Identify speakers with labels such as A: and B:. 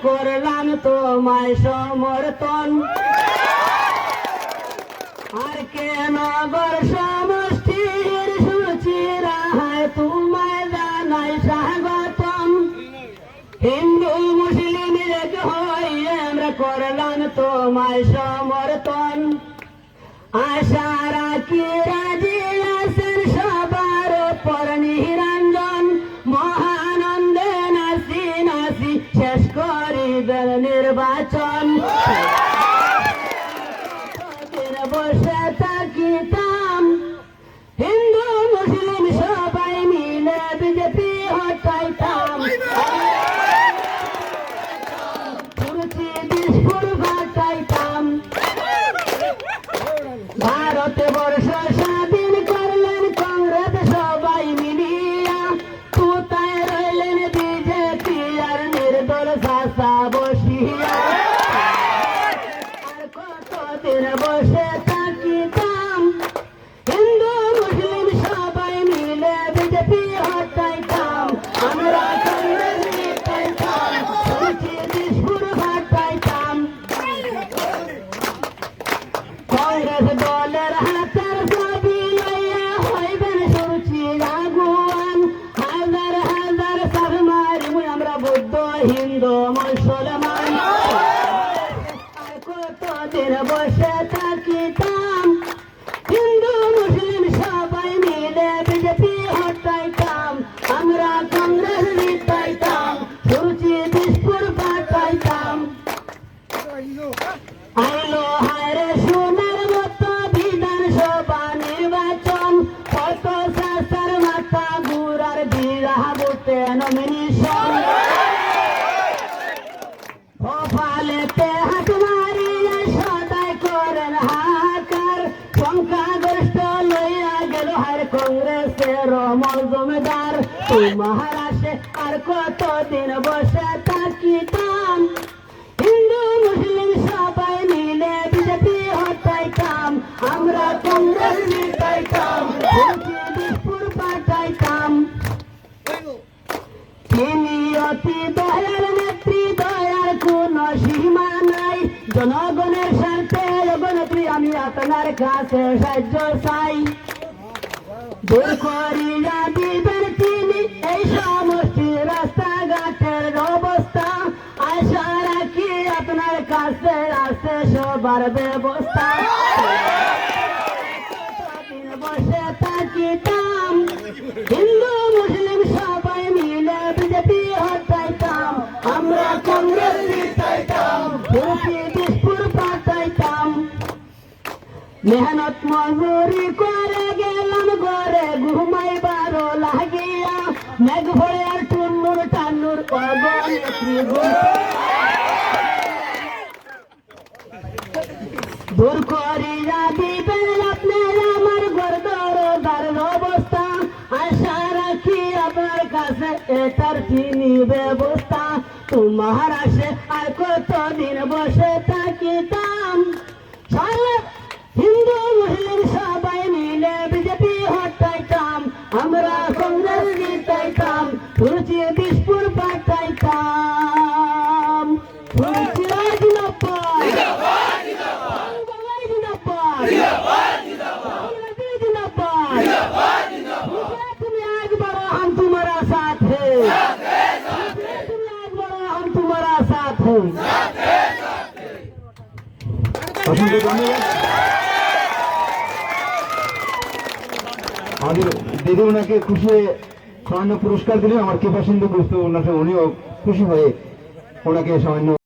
A: করলাম তোমায় সমর্থন আর কেন গর সমষ্টির সুচিরায় তোমায় জানাই স্বাগতম হিন্দু মুসলিম এক হয়ে আমরা করলাম তোমায় সমর্থন আশা রাখি রাজি আছেন সবার উপর নিরঞ্জন মহানন্দে নাচি নাচি শেষ করিবেন নির্বাচন বসে থাকিতাম হিন্দু মুসলিম সবাই মিলে বিজেপি হটাইতাম ঘটাইতাম ভারতে বর্ষ স্বাধীন করলেন কংগ্রেস সবাই মিলিয়া কোথায় রইলেন বিজেপি আর নির্দল শাসা বসিয়া আর কতদিন বসে থাকিতাম হিন্দু মুসলিম সবাই মিলে বিজেপি হটাইতাম আমরা কংগ্রেস জিতাইতাম দিশপুর হটাইতাম কংগ্রেস দলের হাতের ছবি লইয়া হইবেন সুরুচি আগুয়ান হাজার হাজার সাবমার আমরা বৌদ্ধ হিন্দু মুসলমান কতদিন বসে থাকিতাম হিন্দু মুসলিম সবাই মিলে বিজেপি হটাইতাম আমরা কংগ্রেস জিতাইতাম সুরুচি দিশপুর পাঠাইতাম আইলো হায়রে সোনার মতো বিধানসভা নির্বাচন কত শাসার মাথা গুড়ার বিরাবতে নমিনেশন ভোপালেতে হাত মারিয়া সদাই করেন হাকার সংখ্যাগরিষ্ঠ লইয়া গেল হার কংগ্রেসের মজুমদার মহারাষ্ট্রে আর কতদিন বসে থাকিতাম হিন্দু মুসলিম সবাই মিলে বিজেপি হটাইতাম আমরা কংগ্রেস জিতাইতাম দিশপুর পাঠাইতাম তিনি অতি দয়ার নেত্রী দয়ার কোন সীমা নাই জনগণের স্বার্থে জগনেত্রী আমি আপনার কাছে সাহায্য চাই দূর করিয়া দিবেন তিনি এই সমষ্টি রাস্তাঘাটের অবস্থা আশা রাখি আপনার কাছে আছে সবার ব্যবস্থা বসে থাকিতাম হিন্দু মুসলিম সবাই মিলে বিজেপি হটাইতাম আমরা কংগ্রেস জিতাইতাম দিশপুর পাঠাইতাম মেহনত মজুরি করে গেলাম ঘরে ঘুমাইবার লাগিয়া মেঘ ভরে আর টুন্নুর টান্নুর অগনেত্রী দূর করিয়া দিবেন আপনার আমার গর্দরদার অবস্থা আশা রাখি আপনার কাছে এটার তিনি ব্যবস্থা তোমার আসে আর কতদিন বসে থাকিতাম হিন্দু মুসলিম সবাই মিলে বিজেপি হটাইতাম আমরা কংগ্রেস জিতাইতাম সুরুচি দিশপুর পাঠাইতাম তুমি একবার हम तुम्हारा साथ है हम तुम्हारा साथ है
B: অসংখ্য ধন্যবাদ। আমাদের দিদি ওনাকে খুশি হয়ে সামান্য পুরস্কার দিলেন আমার কৃপাসিন্ধু গুরুত্ব উনিও খুশি হয়ে ওনাকে সামান্য